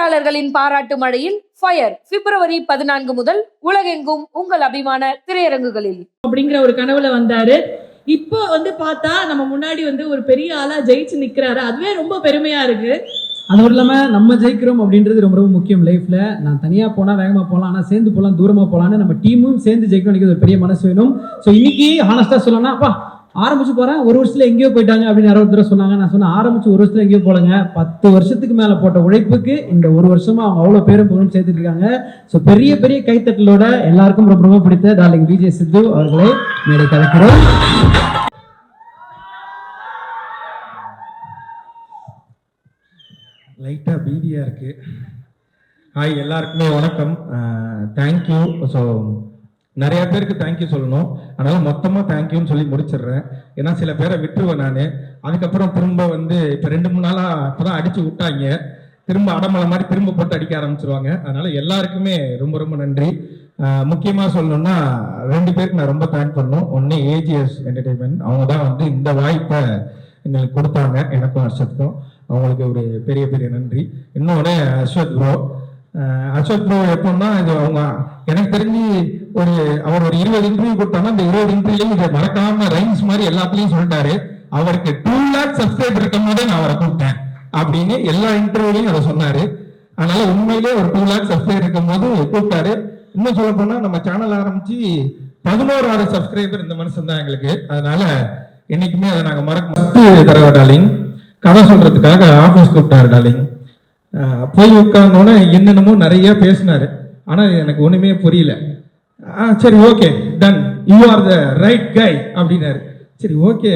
பார்வையாளர்களின் பாராட்டு மழையில் ஃபயர் பிப்ரவரி 14 முதல் உலகெங்கும் உங்கள் அபிமான திரையரங்குகளில் அப்படிங்கிற ஒரு கனவுல வந்தாரு. இப்போ பார்த்தா நம்ம முன்னாடி ஒரு பெரிய ஆளா ஜெயிச்சு நிக்கிறாரு. அதுவே ரொம்ப பெருமையா இருக்கு. அது இல்லாம நம்ம ஜெயிக்கிறோம் அப்படின்றது ரொம்ப ரொம்ப முக்கியம் லைஃப்ல. நான் தனியா போனா வேகமா போகலாம், ஆனா சேர்ந்து போகலாம், தூரமா போகலான்னு நம்ம டீமும் சேர்ந்து ஜெயிக்கணும். ஒரு பெரிய மனசு வேணும். ஸோ இன்னைக்கு ஹானஸ்டா சொல்லணும்னா, அப்பா ஆரம்பிச்சு போறேன், ஒரு வருஷத்துல எங்கேயோ போயிட்டாங்க அப்படின்னு யாரோ ஒருத்தர் சொன்னாங்க. நான் சொன்னேன், ஆரம்பிச்சு ஒரு வருஷத்துல எங்கேயோ போலங்க, 10 வருஷத்துக்கு மேல போட்ட உழைப்புக்கு இந்த ஒரு வருஷமா அவங்க அவ்வளவு பேரும் புகழும் சேர்த்துட்டு இருக்காங்க. ஸோ பெரிய பெரிய கைத்தட்டலோட எல்லாருக்கும் ரொம்ப ரொம்ப பிடித்த டார்லிங் விஜய் சித்து அவர்களை மேடை கலக்கிறோம். லைட்டாக பீதியாக இருக்குது. ஹாய், எல்லாருக்குமே வணக்கம். தேங்க்யூ. ஸோ நிறைய பேருக்கு தேங்க்யூ சொல்லணும், அதனால் மொத்தமாக தேங்க்யூன்னு சொல்லி முடிச்சிடுறேன். ஏன்னா சில பேரை விட்டுருவேன் நான். அதுக்கப்புறம் திரும்ப இப்போ 2-3 நாளாக இப்போ தான் அடித்து விட்டாங்க, திரும்ப அடமலை மாதிரி திரும்ப போட்டு அடிக்க ஆரம்பிச்சிருவாங்க. அதனால் எல்லாருக்குமே ரொம்ப ரொம்ப நன்றி. முக்கியமாக சொல்லணும்னா 2 பேருக்கு நான் ரொம்ப தேங்க் பண்ணணும். ஒன்று ஏஜிஎஸ் என்டர்டெயின்மெண்ட், அவங்க தான் இந்த வாய்ப்பை எங்களுக்கு கொடுத்தாங்க, எனக்கும் ஹர்ஷத்துக்கும். அவங்களுக்கு ஒரு பெரிய பெரிய நன்றி. இன்னொன்று அஸ்வத் ப்ரோ. அஸ்வத் ப்ரோ எப்போன்னா, இது அவங்க எனக்கு தெரிஞ்சு அவர் ஒரு 20 இன்டர்வியூ கொடுத்தாங்க. அந்த 20 இன்டர்வியூலையும் இதை மறக்காம ரைம்ஸ் மாதிரி எல்லாத்துலையும் சொல்லிட்டாரு. அவருக்கு 2 lakh சப்ஸ்கிரைபர் இருக்கும் போதே நான் அவரை கூப்பிட்டேன் அப்படின்னு எல்லா இன்டர்வியூலையும் அதை சொன்னாரு. அதனால உண்மையிலேயே ஒரு 2 lakh சப்ஸ்கிரைபர் இருக்கும் போது கூப்பிட்டாரு. இன்னும் சொல்ல போனா நம்ம சேனல் ஆரம்பிச்சு 11,000 சப்ஸ்கிரைபர் இந்த மனுஷன் தான் எங்களுக்கு. அதனால என்னைக்குமே அதை நாங்கள் மறக்க தரவா டார்லிங். கதை சொல்றதுக்காக ஆஃபீஸ் கூப்பிட்டாரு டார்லிங். போய் உட்கார்ந்தோன்னே என்னென்னமோ நிறைய பேசினாரு. ஆனால் எனக்கு ஒன்றுமே புரியல. சரி, okay, done, you are the right guy அப்படின்னாரு. சரி, ஓகே,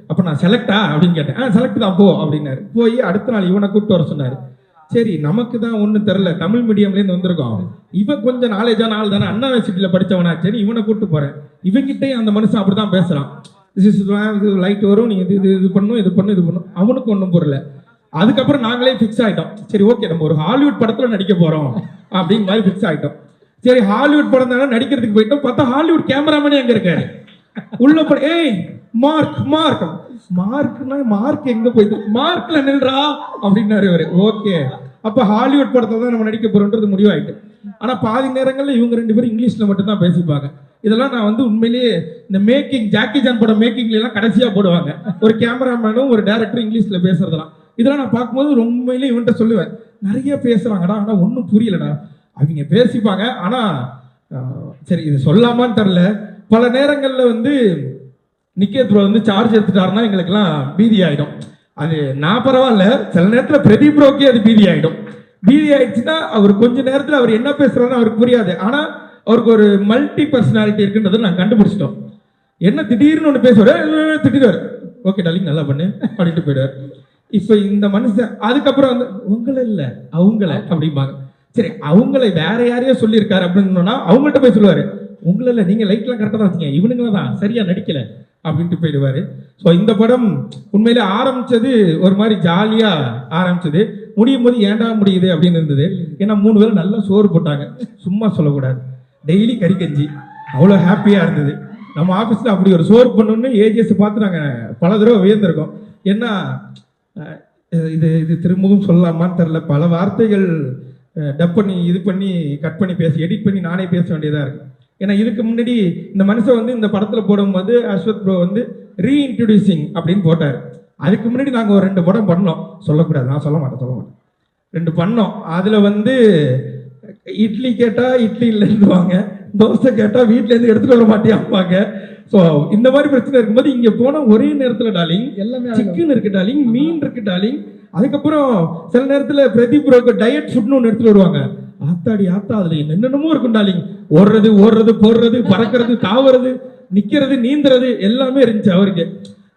அப்போ நான் செலக்டா அப்படின்னு கேட்டேன். செலக்ட் தான் போ அப்படின்னாரு. போய் அடுத்த நாள் இவனை கூப்பிட்டு வர சொன்னார். சரி, நமக்கு தான் ஒன்றும் தெரில, தமிழ் மீடியம்லேருந்து வந்திருக்கோம், இவன் கொஞ்சம் நாலேஜான ஆள் தானே, அண்ணா யூனிவர்சிட்டியில் படித்தவனா, சரி இவனை கூப்பிட்டு போகிறேன். இவங்கிட்டையும் அந்த மனுஷன் அப்படி தான் பேசுகிறான். இது லைட் வரும், நீங்கள் இது பண்ணும், இது பண்ணும். அவனுக்கு ஒன்றும் புரியல. அதுக்கப்புறம் நாங்களே ஃபிக்ஸ் ஆகிட்டோம். சரி, ஓகே, நம்ம ஒரு ஹாலிவுட் படத்தில் நடிக்க போகிறோம் அப்படின்னு மாதிரி ஃபிக்ஸ் ஆகிட்டோம். சரி, ஹாலிவுட் படம் தானே நடிக்கிறதுக்கு போயிட்டோம். பார்த்தா ஹாலிவுட் கேமராமேனே அங்கே இருக்காரு. உள்ள ஏய் மார்க் மார்க் மார்க்னா மார்க் எங்க போயிட்டு, மார்க்ல நில்றா அப்படின்னாரு இவரு. ஓகே, அப்ப ஹாலிவுட் படத்தை தான் நம்ம நடிக்க போறோன்றது முடிவாயிட்டு. ஆனா பாதி நேரங்கள்ல இவங்க 2 பேரும் இங்கிலீஷ்ல மட்டும் தான் பேசிப்பாங்க. இதெல்லாம் நான் உண்மையிலேயே இந்த மேக்கிங், ஜாக்கி ஜான் படம் மேக்கிங்ல எல்லாம் கடைசியா போடுவாங்க, ஒரு கேமராமேனும் ஒரு டைரக்டரும் இங்கிலீஷ்ல பேசுறதெல்லாம். இதெல்லாம் நான் பார்க்கும்போது உண்மையிலேயே இவன்ட்ட சொல்லுவேன், நிறைய பேசுறாங்கடா, ஆனா ஒன்றும் புரியலடா. அவங்க பேசிப்பாங்க, ஆனா சரி இது சொல்லாமான்னு தெரில. பல நேரங்கள்ல நிக்கேத் ப்ரோ சார்ஜ் எடுத்துட்டாருன்னா எங்களுக்கெல்லாம் பீதி ஆகிடும். அது நான் பரவாயில்ல, சில நேரத்தில் பிரதீப் ப்ரோக்கே அது பீதி ஆகிடும். பீதி ஆயிடுச்சுன்னா அவர் கொஞ்ச நேரத்தில் அவர் என்ன பேசுறாருன்னு அவருக்கு புரியாது. ஆனால் அவருக்கு ஒரு மல்டி பர்சனாலிட்டி இருக்குன்றதை நாங்கள் கண்டுபிடிச்சிட்டோம். என்ன திடீர்னு ஒன்று பேசுவார், திட்டிடுவார், ஓகே டார்லிங் நல்லா பண்ணு அப்படின்ட்டு போயிடுவார். இப்போ இந்த மனுஷன் அதுக்கப்புறம் உங்களை இல்லை அவங்கள அப்படிம்பாங்க. சரி, அவங்களை வேற யாரையோ சொல்லியிருக்காரு அப்படின்னு அவங்கள்ட்ட போய் சொல்லுவார், உங்களை இல்லை, நீங்கள் லைட்லாம் கரெக்டாக தான் வச்சுங்க, இவனுங்களை தான் சரியா நடிக்கலை அப்படின்ட்டு போயிடுவாரு. ஸோ இந்த படம் உண்மையிலே ஆரம்பிச்சது ஒரு மாதிரி ஜாலியா ஆரம்பிச்சது, முடியும் போது ஏண்டா முடியுது அப்படின்னு இருந்தது. ஏன்னா 3 பேரும் நல்லா சோறு போட்டாங்க, சும்மா சொல்லக்கூடாது, டெய்லி கறி கஞ்சி, அவ்வளோ ஹாப்பியா இருந்தது. நம்ம ஆஃபீஸில் அப்படி ஒரு சோறு பண்ணணும்னு ஏஜிஎஸ் பார்த்து நாங்கள் பல தடவை வியந்திருக்கோம். ஏன்னா இது திரும்பவும் சொல்லலாமான்னு தெரில, பல வார்த்தைகள் டப் பண்ணி இது பண்ணி கட் பண்ணி பேசி எடிட் பண்ணி நானே பேச வேண்டியதாக இருக்கு. ஏன்னா இதுக்கு முன்னாடி இந்த மனுஷன் இந்த படத்தில் போடும்போது அஸ்வத் ப்ரோ ரீஇன்ட்ரடியூசிங் அப்படின்னு போட்டார். அதுக்கு முன்னாடி நாங்கள் ஒரு 2 படம் பண்ணோம், சொல்லக்கூடாது, நான் சொல்ல மாட்டேன் 2 பண்ணோம். அதில் இட்லி கேட்டால் இட்லி இல்லைன்னுவாங்க, தோசை கேட்டால் வீட்டிலேருந்து எடுத்துகிட்டு வர மாட்டேன்பாங்க. ஸோ இந்த மாதிரி பிரச்சனை இருக்கும்போது இங்கே போனால் ஒரே நேரத்தில் டார்லிங் எல்லாமே சிக்கன் இருக்கு டார்லிங், மீன் இருக்கு டார்லிங். அதுக்கப்புறம் சில நேரத்தில் பிரதீப் ப்ரோக்கு டயட் ஃபுட்னு ஒன்று எடுத்துகிட்டு வருவாங்க. ஆத்தாடி ஆத்தா, அதுல என்னென்னமோ இருக்கும் டார்லிங், ஓடுறது போடுறது, பறக்கிறது, தாவுறது, நிக்கிறது, நீந்துறது எல்லாமே இருந்துச்சு அவருக்கு.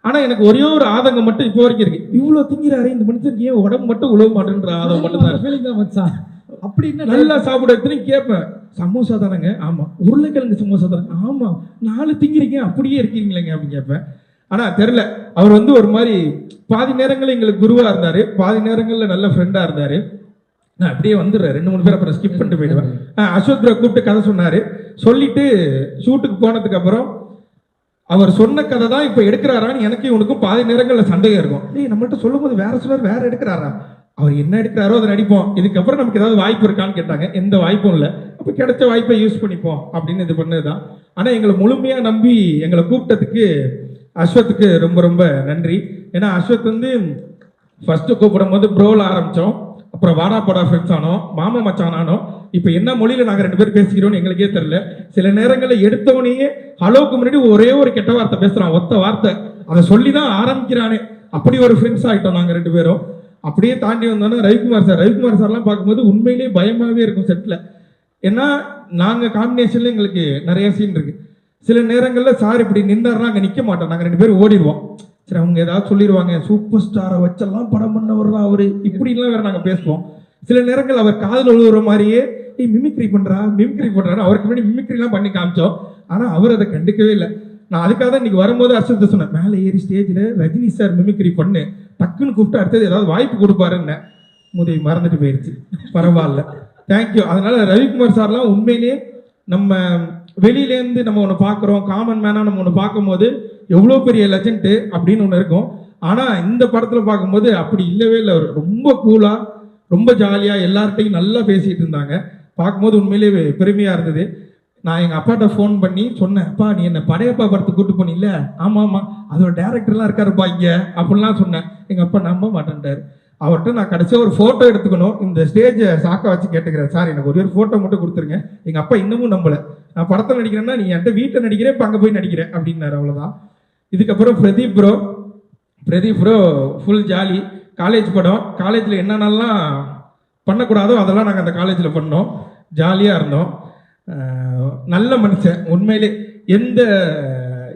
ஆனா எனக்கு ஒரே ஒரு ஆதங்கம் மட்டும் இப்போ வரைக்கும் இருக்கு, இவ்வளவு திங்கிறாரு இந்த மனுஷனுக்கு ஏன் உடம்பு மட்டும் உழவு மாட்டேன்ற ஆதங்கம் மட்டும் தான். அப்படின்னு நல்லா சாப்பிட கேட்பேன், சமோசா தானேங்க, ஆமா, உருளைக்கிழங்கு சமோசா தானே, ஆமா, 4 திங்கிறீங்க அப்படியே இருக்கீங்களேங்க அப்படின்னு கேட்பேன். ஆனா தெரியல, அவர் ஒரு மாதிரி பாதி நேரங்கள்ல எங்களுக்கு குருவா இருந்தாரு, பாதி நேரங்கள்ல நல்ல ஃப்ரெண்டா இருந்தாரு. நான் அப்படியே வந்துடுறேன், 2-3 பேர் அப்புறம் ஸ்கிப் பண்ணிட்டு போயிடுவேன். அஸ்வத் ப்ரோ கூப்பிட்டு கதை சொன்னாரு. சொல்லிட்டு ஷூட்டுக்கு போனதுக்கு அப்புறம் அவர் சொன்ன கதை தான் இப்போ எடுக்கிறாரான்னு எனக்கு இவனுக்கும் பாதி நேரங்களில் சந்தேகம் இருக்கும். நம்மள்ட்ட சொல்லும் போது வேற சொன்னார், வேற எடுக்கிறாரா, அவர் என்ன எடுக்கிறாரோ அதை நடிப்போம், இதுக்கப்புறம் நமக்கு ஏதாவது வாய்ப்பு இருக்கான்னு கேட்டாங்க. எந்த வாய்ப்பும் இல்லை. அப்போ கிடைச்ச வாய்ப்பை யூஸ் பண்ணிப்போம் அப்படின்னு இது பண்ணது தான். ஆனால் எங்களை முழுமையாக நம்பி எங்களை கூப்பிட்டதுக்கு அஸ்வத்துக்கு ரொம்ப ரொம்ப நன்றி. ஏன்னா அஸ்வத் வந்து ஃபஸ்ட்டு கூப்பிடும் போது ப்ரோவில் ஆரம்பித்தோம், அப்புறம் வாடா போடா ஃப்ரெண்ட்ஸ் ஆனோம், மாமா மச்சான் ஆனோம். இப்போ என்ன மொழியில் நாங்கள் 2 பேரும் பேசிக்கிறோம்னு எங்களுக்கே தெரியல. சில நேரங்களில் எடுத்தவனையே ஹலோக்கு முன்னாடி ஒரே ஒரு கெட்ட வார்த்தை பேசுகிறான், ஒத்த வார்த்தை, அதை சொல்லி தான் ஆரம்பிக்கிறானே. அப்படி ஒரு ஃப்ரெண்ட்ஸ் ஆகிட்டோம் நாங்கள் 2 பேரும். அப்படியே தாண்டி வந்தோன்னா ரவிக்குமார் சார்லாம் பார்க்கும்போது உண்மையிலேயே பயமாகவே இருக்கும் செட்டில். ஏன்னா நாங்கள் காம்பினேஷனில் எங்களுக்கு நிறைய சீன் இருக்குது. சில நேரங்களில் சார் இப்படி நின்றாருனா அங்கே நிற்க மாட்டோம், நாங்கள் 2 பேரும் ஓடிடுவோம். சரி அவங்க ஏதாவது சொல்லிடுவாங்க, சூப்பர் ஸ்டாரை வச்செல்லாம் படம் பண்ணவர் தான் அவர், இப்படிலாம் வேறு நாங்கள் பேசுவோம். சில நேரங்கள் அவர் காதில் விழுவுற மாதிரியே மிமிக்ரி பண்ணுறாரு, அவருக்கு முன்னாடி மிமிக்ரிலாம் பண்ணி காமிச்சோம். ஆனால் அவர் அதை கண்டுக்கவே இல்லை. நான் அதுக்காக தான் இன்னைக்கு வரும்போது அர்ஷத்தை சொன்னேன், மேலே ஏறி ஸ்டேஜில் ரஜினி சார் மிமிக்ரி பண்ணு, டக்குன்னு கூப்பிட்டு அடுத்தது ஏதாவது வாய்ப்பு கொடுப்பாருன்னு. முதவி மறந்துட்டு போயிடுச்சு, பரவாயில்ல, தேங்க்யூ. அதனால ரவிக்குமார் சார்லாம் உண்மையிலேயே நம்ம வெளியிலேருந்து நம்ம ஒன்று பார்க்குறோம், காமன் மேனாக நம்ம ஒன்று பார்க்கும்போது எவ்வளோ பெரிய லெஜெண்ட் அப்படின்னு ஒன்று இருக்கும். ஆனால் இந்த படத்தில் பார்க்கும்போது அப்படி இல்லவே இல்லை. அவர் ரொம்ப கூலாக, ரொம்ப ஜாலியாக எல்லார்ட்டையும் நல்லா பேசிகிட்டு இருந்தாங்க. பார்க்கும்போது உண்மையிலேயே பெருமையாக இருந்தது. நான் எங்கள் அப்பாட்ட ஃபோன் பண்ணி சொன்னேன், அப்பா நீ என்ன படையப்பா படத்துக்கு கூப்பிட்டு போனில்ல, ஆமாம் அதோட டேரக்டர்லாம் இருக்காருப்பா இங்கே அப்படின்லாம் சொன்னேன். எங்கள் அப்பா நம்ப மாட்டேன்ட்டார். அவர்கிட்ட நான் கடைசியாக ஒரு ஃபோட்டோ எடுத்துக்கணும், இந்த ஸ்டேஜை சாக்க வச்சு கேட்டுக்கிறேன், சார் எனக்கு ஒரு ஃபோட்டோ மட்டும் கொடுத்துருங்க. எங்கள் அப்பா இன்னமும் நம்பலை. நான் படத்தில் நடிக்கிறேன்னா நீ என்கிட்ட வீட்டை நடிக்கிறேன், இப்போ அங்கே போய் நடிக்கிறேன் அப்படின்னாரு. அவ்வளோதான். இதுக்கப்புறம் Pradeep bro full jolly. College படம், காலேஜில் என்னென்னலாம் பண்ணக்கூடாதோ அதெல்லாம் நாங்கள் அந்த காலேஜில் பண்ணோம், ஜாலியாக இருந்தோம். நல்ல மனுஷன் உண்மையிலே. எந்த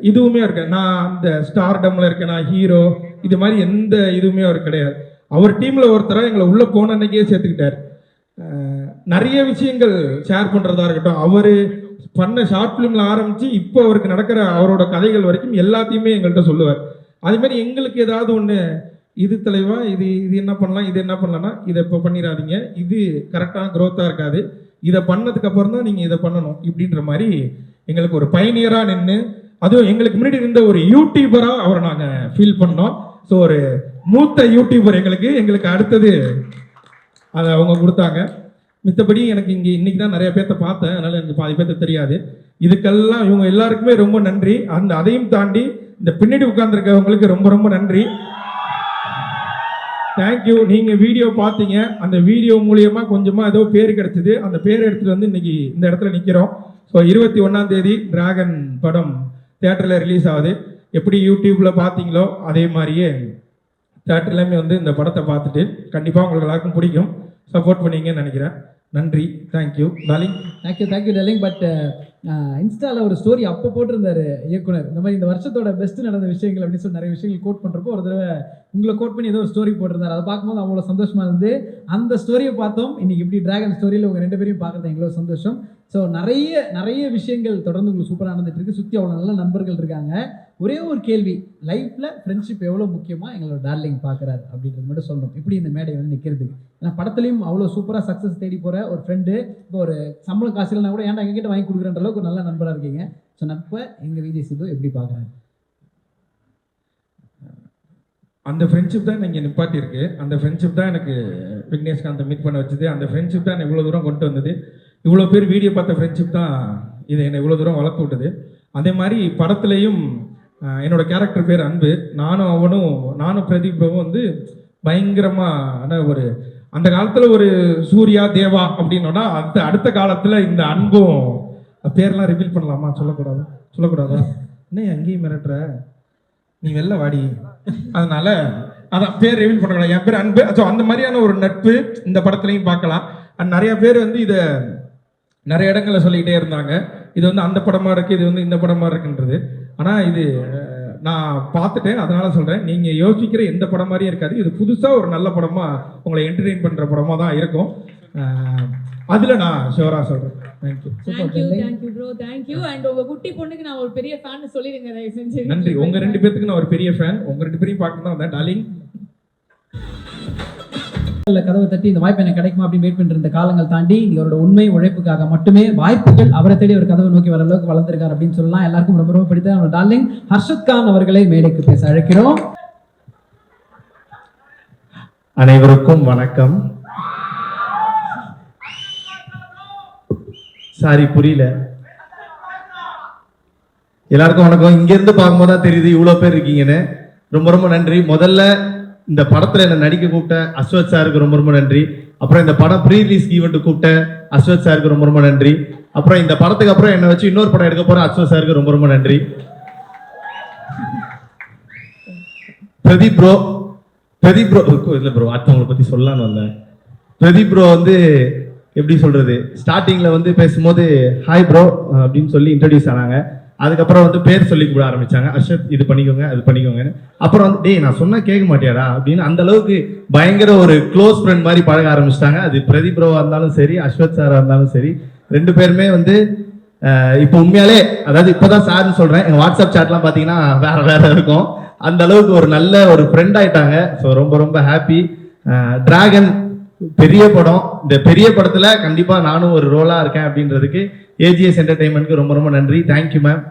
இதுவுமே இருக்க, நான் அந்த ஸ்டார்டமில் இருக்கேன், நான் ஹீரோ, இது மாதிரி எந்த இதுவுமே அவர் கிடையாது. அவர் டீமில் ஒருத்தராக எங்களை உள்ளே போன அன்னைக்கே சேர்த்துக்கிட்டார். நிறைய விஷயங்கள் ஷேர் பண்ணுறதா இருக்கட்டும், அவர் பண்ண ஷார்ட் ஃபிலிமில் ஆரம்பித்து இப்போ அவருக்கு நடக்கிற அவரோட கதைகள் வரைக்கும் எல்லாத்தையுமே எங்கள்கிட்ட சொல்லுவார். அதேமாதிரி எங்களுக்கு ஏதாவது ஒன்று, இது தலைவா, இது என்ன பண்ணலாம், இது என்ன பண்ணலாம்னா இதை இப்போ பண்ணிடாதீங்க, இது கரெக்டான க்ரோத்தாக இருக்காது, இதை பண்ணதுக்கு அப்புறம் தான் நீங்கள் இதை பண்ணணும் இப்படின்ற மாதிரி எங்களுக்கு ஒரு பயணியராக நின்று, அதுவும் எங்களுக்கு முன்னாடி இருந்த ஒரு யூடியூபராக அவரை நாங்கள் ஃபீல் பண்ணோம். ஸோ ஒரு மூத்த யூடியூபர் எங்களுக்கு அடுத்தது அதை அவங்க கொடுத்தாங்க. மித்தபடி எனக்கு இங்கே இன்னைக்கு தான் நிறைய பேர்த்த பார்த்தேன், அதனால் எனக்கு பாதி பேர்த்த தெரியாது. இதுக்கெல்லாம் இவங்க எல்லாருக்குமே ரொம்ப நன்றி. அதையும் தாண்டி இந்த பின்னாடி உட்கார்ந்துருக்கவங்களுக்கு ரொம்ப ரொம்ப நன்றி, தேங்க்யூ. நீங்கள் வீடியோ பார்த்தீங்க, அந்த வீடியோ மூலியமாக கொஞ்சமாக ஏதோ பேர் கிடச்சிது, அந்த பேர் எடுத்துகிட்டு வந்து இன்னைக்கு இந்த இடத்துல நிற்கிறோம். ஸோ 21ஆம் தேதி டிராகன் படம் தியேட்டரில் ரிலீஸ் ஆகுது. எப்படி யூடியூப்பில் பார்த்தீங்களோ அதே மாதிரியே தியேட்டர்லையுமே வந்து இந்த படத்தை பார்த்துட்டு கண்டிப்பாக உங்களுக்கு எல்லாருக்கும் பிடிக்கும், சப்போர்ட் பண்ணீங்கன்னு நினைக்கிறேன். நன்றி, thank you darling. Thank you darling. But இன்ஸ்டாவில் ஒரு ஸ்டோரி அப்போ போட்டிருந்தாரு இயக்குனர், இந்த மாதிரி இந்த வருஷத்தோட பெஸ்ட் நடந்த விஷயங்கள் அப்படின்னு சொல்லி நிறைய விஷயங்கள் கோட் பண்ணுறப்போ ஒரு தடவை உங்களை கோட் பண்ணி ஏதோ ஒரு ஸ்டோரி போட்டிருந்தாரு. அதை பார்க்கும்போது அவ்வளோ சந்தோஷமா இருந்து அந்த ஸ்டோரியை பார்த்தோம். இன்னைக்கு இப்படி டிராகன் ஸ்டோரியில் உங்கள் 2 பேரையும் பார்க்குறது எங்களோ சந்தோஷம். ஸோ நிறைய விஷயங்கள் தொடர்ந்து உங்களுக்கு சூப்பராக நடந்துட்டு இருக்கு, சுற்றி அவ்வளோ நல்ல நண்பர்கள் இருக்காங்க. ஒரே ஒரு கேள்வி, லைஃப்பில் ஃப்ரெண்ட்ஷிப் எவ்வளோ முக்கியமாக எங்களோட டார்லிங் பார்க்குறாரு அப்படின்றது மட்டும் சொல்லணும். இப்படி இந்த மேடை வந்து நிற்கிறதுக்கு, ஏன்னா படத்துலையும் அவ்வளோ சூப்பராக சக்ஸஸ் தேடி போகிற ஒரு ஃப்ரெண்டு, இப்போ ஒரு சம்பளம் காசு இல்லைனா கூட ஏன்டா எங்ககிட்ட வாங்கி கொடுக்குறன்ற அளவுக்கு ஒரு நல்ல நண்பராக இருக்கீங்க. ஸோ நட்பை எங்கள் விஜய் சேது எப்படி பார்க்குறாரு? அந்த ஃப்ரெண்ட்ஷிப் தான் இங்கே நிப்பாட்டி இருக்கு. அந்த ஃப்ரெண்ட்ஷிப் தான் எனக்கு விக்னேஷ்காந்தை மீட் பண்ண வச்சது. அந்த ஃப்ரெண்ட்ஷிப் தான் இவ்வளோ தூரம் கொண்டு வந்தது. இவ்வளோ பேர் வீடியோ பார்த்த ஃப்ரெண்ட்ஷிப் தான் இதை என்னை இவ்வளோ தூரம் வளர்த்து விட்டது. அதே மாதிரி படத்துலையும் என்னோட கேரக்டர் பேர் அன்பு. நானும் பிரதீப்பும் வந்து பயங்கரமான ஒரு, அந்த காலத்தில் ஒரு சூர்யா தேவா அப்படின்னோன்னா அடுத்த காலத்தில் இந்த அன்பும், பேர்லாம் ரிவீல் பண்ணலாமா? சொல்லக்கூடாதா? என்ன அங்கேயும் மிரட்டுற, நீ வெளில வாடி. அதனால அதான் பேர் ரிவீல் பண்ணக்கூடாது, என் பேர் அன்பு. ஸோ அந்த மாதிரியான ஒரு நட்பு இந்த படத்துலையும் பார்க்கலாம். அண்ட் நிறைய பேர் வந்து இதை நிறைய இடங்களில் சொல்லிக்கிட்டே இருந்தாங்க, இது வந்து அந்த படமாக இருக்குது, இது வந்து இந்த படமாக இருக்குன்றது. ஆனால் இது நான் பார்த்துட்டேன், அதனால சொல்கிறேன், நீங்கள் யோசிக்கிற எந்த படம் மாதிரியும் இருக்காது. இது புதுசாக ஒரு நல்ல படமாக உங்களை என்டர்டெயின் பண்ணுற படமாக தான் இருக்கும். அதில் நான் ஷோராக சொல்கிறேன். Thank you bro, thank you. அண்ட் உங்க குட்டி பொண்ணுக்கு நான் ஒரு பெரிய ஃபேன் சொல்லிடுங்க தயவு செஞ்சு. நன்றி. உங்கள் 2 பேத்துக்கு நான் ஒரு பெரிய ஃபேன். உங்கள் 2 பேரையும் பார்க்கணும் தான் வந்தேன் டார்லிங். கதவை தட்டி இந்த வாய்ப்பு எனக்கு கிடைக்குமா அப்படின்னு வெயிட் பண்ணிட்டு இருந்த காலங்கள் தாண்டி இவரோட உண்மை உழைப்புக்காக மட்டுமே வாய்ப்புகள் அவரை தேடி ஒரு கதவை நோக்கி வர அளவுக்கு வளர்ந்திருக்காரு அப்படின்னு சொல்லலாம். எல்லாருக்கும் ரொம்ப ரொம்ப பிடித்த நம்ம டார்லிங் ஹர்ஷத் கான் அவர்களை மேடைக்கு பேச அழைக்கிறோம். அனைவருக்கும் வணக்கம். சாரி, புரியல. எல்லாருக்கும் வணக்கம். இங்க இருந்து பார்க்கும்போது தான் தெரியுது இவ்வளவு பேர் இருக்கீங்கன்னு. ரொம்ப ரொம்ப நன்றி. முதல்ல இந்த படத்துல என்ன நடிக்க கூப்பிட்ட அஸ்வத் சாருக்கு ரொம்ப ரொம்ப நன்றி. அப்புறம் இந்த படம் ப்ரீ ரிலீஸ் ஈவெண்ட் கூப்பிட்ட அஸ்வத் சாருக்கு ரொம்ப ரொம்ப நன்றி. அப்புறம் இந்த படத்துக்கு அப்புறம் என்ன வச்சு இன்னொரு படம் எடுக்க போற அஸ்வத் சாருக்கு ரொம்ப ரொம்ப நன்றி. பிரதீப் ப்ரோ இல்ல ப்ரோ, அடுத்தவங்களை பத்தி சொல்லலான்னு வந்தேன். பிரதீப் ப்ரோ வந்து எப்படி சொல்றது, ஸ்டார்டிங்ல வந்து பேசும்போது ஹாய் ப்ரோ அப்படின்னு சொல்லி இன்ட்ரடியூஸ் ஆனாங்க. அதுக்கப்புறம் வந்து பேர் சொல்லி கூட ஆரம்பிச்சாங்க, அர்ஷத் இது பண்ணிக்கோங்க அது பண்ணிக்கோங்க. அப்புறம் வந்து டேய் நான் சொன்னா கேட்க மாட்டியாடா அப்படின்னு அந்த அளவுக்கு பயங்கர ஒரு க்ளோஸ் ஃப்ரெண்ட் மாதிரி பழக ஆரம்பிச்சிட்டாங்க. அது பிரதீப் ப்ரோவா இருந்தாலும் சரி, அஸ்வத் சாரா இருந்தாலும் சரி, ரெண்டு பேருமே வந்து இப்போ உண்மையாலே, அதாவது இப்போதான் சார்னு சொல்றேன், எங்க வாட்ஸ்அப் சாட்லாம் பாத்தீங்கன்னா வேற வேற இருக்கும். அந்த அளவுக்கு ஒரு நல்ல ஒரு ஃப்ரெண்ட் ஆயிட்டாங்க. ஸோ ரொம்ப ரொம்ப ஹாப்பி. டிராகன் பெரிய படம், இந்த பெரிய படத்துல கண்டிப்பா நானும் ஒரு ரோலா இருக்கேன் அப்படின்றதுக்கு ஏஜிஎஸ் என்டர்டைன்மெண்ட்க்கு ரொம்ப ரொம்ப நன்றி. Thank you ma'am.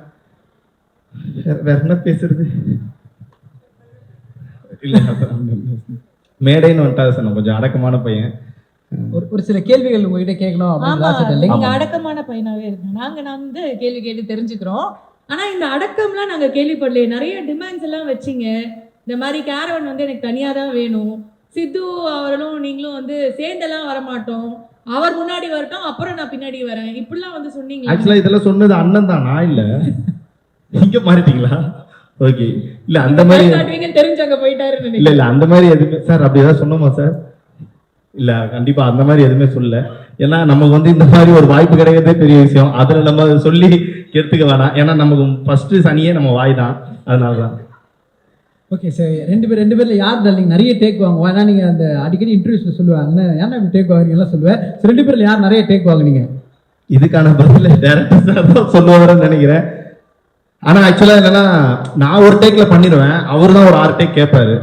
வேற என்ன பேசுறது இல்ல, மேடைன்னு வந்துட்டா சார், நான் கொஞ்சம் அடக்கமான பையன். ஒரு சில கேள்விகள் உங்ககிட்ட கேட்கணும் ஆமா, அப்படின்னு நீங்க அடக்கமான பையனாவே இருக்கு. நான் வந்து கேள்வி கேட்டு தெரிஞ்சுக்கிறோம். ஆனா இந்த அடக்கம்லாம் நாங்க கேள்விப்படலையே. நிறைய டிமாண்ட்ஸ் எல்லாம் வச்சிங்க. இந்த மாதிரி கேரவன் வந்து எனக்கு தனியா தான் வேணும், சித்து அவர்களும் நீங்களும் வந்து சேர்ந்தெல்லாம் வரமாட்டோம், அவர் முன்னாடி வரட்டும் அப்புறம் நான் பின்னாடி வரேன், இப்படிலாம் வந்து சொன்னீங்க. ஆக்சுவலா இதெல்லாம் சொன்னது அண்ணன் தான், நான் இல்ல. நீங்க மாறிட்டீங்களா? ஓகே. இல்ல அந்த மாதிரி தெரிஞ்சவங்க போயிட்டாருன்னு இல்ல அந்த மாதிரி எதுவுமே சார் அப்படி ஏதாவது சொன்னோமா சார்? இல்ல கண்டிப்பா அந்த மாதிரி எதுவுமே சொல்லல. ஏன்னா நமக்கு வந்து இந்த மாதிரி ஒரு வாய்ப்பு கிடைக்கிறதே பெரிய விஷயம். அதுல நம்ம சொல்லி கெடுத்துக்க வேணாம். ஏன்னா நமக்கு ஃபர்ஸ்ட் சனியே நம்ம வாய் தான், அதனாலதான். ஓகே சார், ரெண்டு பேர்ல யார் டார்லிங் நிறைய டேக் வாங்குவா? ஏன்னா நீங்க அந்த அடிக்கடி இன்டர்வியூஸ்ல சொல்லுவாங்க ஏன்னா இப்படி டேக் வாங்குறீங்கலாம் சொல்லுவேன். ரெண்டு பேர்ல யார் நிறைய டேக் வாங்குனீங்க? இதுக்கான பதில டைரக்டர் சார் தான் சொல்லுவாருன்னு நினைக்கிறேன். ஆனா ஆக்சுவலா என்னன்னா, நான் ஒரு டேக்ல பண்ணிடுவேன், அவரு தான் ஒரு 6 டேக் கேட்பாரு.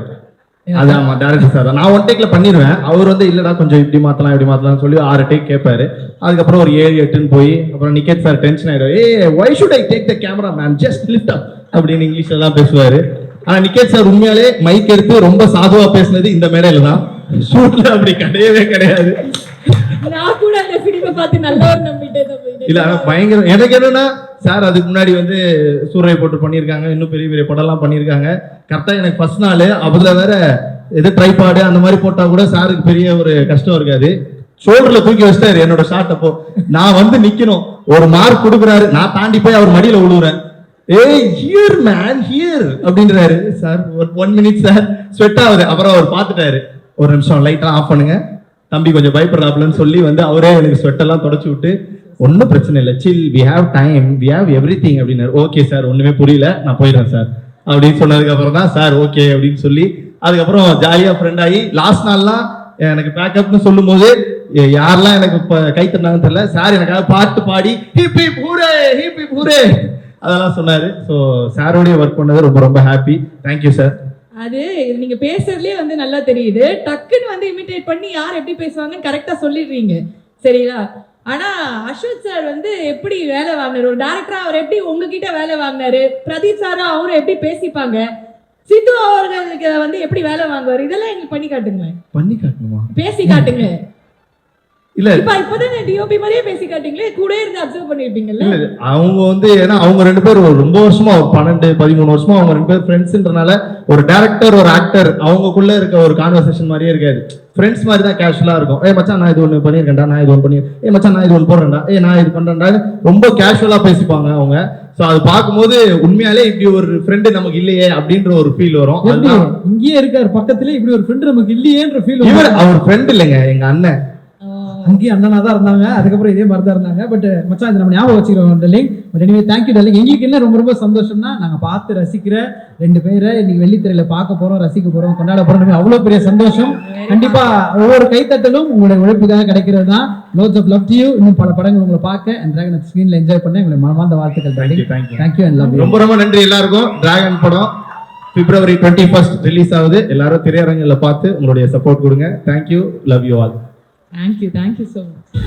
அது ஆமா, டைரக்டர் சார் தான். நான் 1 டேக்ல பண்ணிடுவேன், அவர் வந்து இல்லடா கொஞ்சம் இப்படி மாத்தலாம் சொல்லி 6 டேக் கேட்பாரு. அதுக்கப்புறம் ஒரு 7 8ன்னு போய் அப்புறம் நிக்கேத் சார் டென்ஷன் ஆயிடுவாரு. why should I take the camera man, just lift up அப்படின்னு இங்கிலீஷ்ல எல்லாம் பேசுவாரு. ஆனா நிக்கேத் சார் உண்மையாலே மைக் எடுத்து ரொம்ப சாதுவா பேசுனது இந்த மேடையில தான். ஷூட்ல அப்படி கிடையவே கிடையாது. நான் கூட அந்த பிலிமை பார்த்து நல்லா நம்பிட்டேன். இல்ல பயங்கரம். எனக்கு என்னன்னா சார் அதுக்கு முன்னாடி வந்து சூரிய போட்டு பண்ணியிருக்காங்க, இன்னும் பெரிய பெரிய படம்லாம் பண்ணியிருக்காங்க. கரெக்டா எனக்கு ஃபர்ஸ்ட் நாள் அதுல வேற எது ட்ரைபாடு அந்த மாதிரி போட்டா கூட சாருக்கு பெரிய ஒரு கஷ்டம் இருக்காது. ஷோல்டர்ல தூக்கி வச்சிட்டாரு என்னோட ஷாட். அப்போ நான் வந்து நிக்கணும், ஒரு மார்க் கொடுக்குறாரு, நான் தாண்டி போய் அவர் மடியில விழுவுறேன். ஏய் ஹியர் மேன் ஹியர் அப்படின்றாரு. சார் ஒரு 1 minute சார் ஸ்வெட் ஆகுது. அப்புறம் அவர் பார்த்துட்டாரு, ஒரு நிமிஷம் லைட்டா ஆஃப் பண்ணுங்க தம்பி கொஞ்சம் பயப்படுறாப்லன்னு சொல்லி வந்து அவரே எனக்கு ஸ்வெட்டெல்லாம் தொடச்சு விட்டு ஒன்றும் பிரச்சனை இல்லை, chill, we have time, we have everything அப்படின்னாரு. ஓகே சார், ஒண்ணுமே புரியல, நான் போயிடுறேன் சார் அப்படின்னு சொன்னதுக்கு அப்புறம் தான் சார் ஓகே அப்படின்னு சொல்லி அதுக்கப்புறம் ஜாலியா ஃப்ரெண்ட் ஆகி லாஸ்ட் நாள்லாம் எனக்கு பேக்கப்னு சொல்லும் போது யாரெல்லாம் எனக்கு கை தட்டினாங்கன்னு தெரியல, சார் எனக்காக பாட்டு பாடி hip hip hooray hip hip hooray அதெல்லாம் சொன்னாரு. ஸோ சாரோடய ஒர்க் பண்ணது ரொம்ப ரொம்ப ஹாப்பி. Thank you sir. அது நீங்க பேசுறதுலயே வந்து நல்லா தெரியுது. டக்குன்னு வந்து இமிட்டேட் பண்ணி யார் எப்படி பேசுவாங்கன்னு கரெக்டா சொல்லிடுறீங்க, சரியா? ஆனா அஸ்வத் சார் வந்து எப்படி வேலை வாங்கினாரு, ஒரு டைரக்டரா அவர் எப்படி உங்ககிட்ட வேலை வாங்கினாரு, பிரதீப் சாரா அவரும் எப்படி பேசிப்பாங்க, சித்து அவர்களுக்கு வந்து எப்படி வேலை வாங்குவாரு, இதெல்லாம் எங்களுக்கு பண்ணி காட்டுங்க. பண்ணி காட்டணுமா? பேசி காட்டுங்க. இல்ல இப்பதானே டிஓபி மாதிரியே பேசி காட்டுங்களே, கூட இருந்து அப்சர்வ் பண்ணிருப்பீங்கல்ல. அவங்க வந்து ஏன்னா அவங்க 2 பேரும் ரொம்ப வருஷமா 12-13 வருஷமா அவங்க 2 பேர் ஃப்ரெண்ட்ஸ்ன்றனால ஒரு டைரக்டர் ஒரு ஆக்டர் அவங்களுக்குள்ள இருக்க ஒரு கான்வர்சேஷன் மாதிரியே இருக்காது. ஃப்ரெண்ட்ஸ் மாதிரி தான் கேஷுவலா இருக்கும். மச்சான் நான் இது ஒன்று பண்ணியிருக்கேன்டா, நான் இது ஒன்று பண்ணி மச்சான் நான் இது ஒன்று போடுறேன்டா, நான் இது பண்றேன்டா, ரொம்ப கேஷுவலா பேசிப்பாங்க அவங்க. ஸோ அது பார்க்கும்போது உண்மையாலே இப்படி ஒரு ஃப்ரெண்டு நமக்கு இல்லையே அப்படின்ற ஒரு ஃபீல் வரும். இங்கேயே இருக்காரு பக்கத்துல, இப்படி ஒரு ஃப்ரெண்டு நமக்கு இல்லையேன்ற ஃபீல். அவர் ஃப்ரெண்ட் இல்லைங்க, எங்க அண்ணன். அங்கேயும் அண்ணனா தான் இருந்தாங்க, அதுக்கப்புறம் இதே மாதிரி தான் இருந்தாங்க. பட் மச்சான் இது நம்ம ஞாபகம் வச்சுக்கிறோம் darling. But anyway thank you darling. எங்களுக்கு என்ன ரொம்ப ரொம்ப சந்தோஷம்னா, நாங்கள் பார்த்து ரசிக்கிற 2 பேரை இன்னைக்கு வெள்ளித்திரையில பார்க்க போறோம், ரசிக்க போறோம், கொண்டாட போறோம். அவ்வளோ பெரிய சந்தோஷம். கண்டிப்பா ஒவ்வொரு கைத்தட்டலும் உங்களுடைய உழைப்புக்காக கிடைக்கிறது தான். Lots of love to you. இன்னும் பல படங்கள் உங்களை பார்க்க அண்ட் டிராகன் ஸ்கிரீன்ல என்ஜாய் பண்ண எங்களை மனமார்ந்த வாழ்த்துக்கள் darling. Thank you and love you. ரொம்ப ரொம்ப நன்றி எல்லாருக்கும். டிராகன் படம் February 21st ரிலீஸ் ஆகுது. எல்லாரும் திரையரங்கில் பார்த்து உங்களுடைய சப்போர்ட் கொடுங்க. Thank you, love you all. Thank you so much.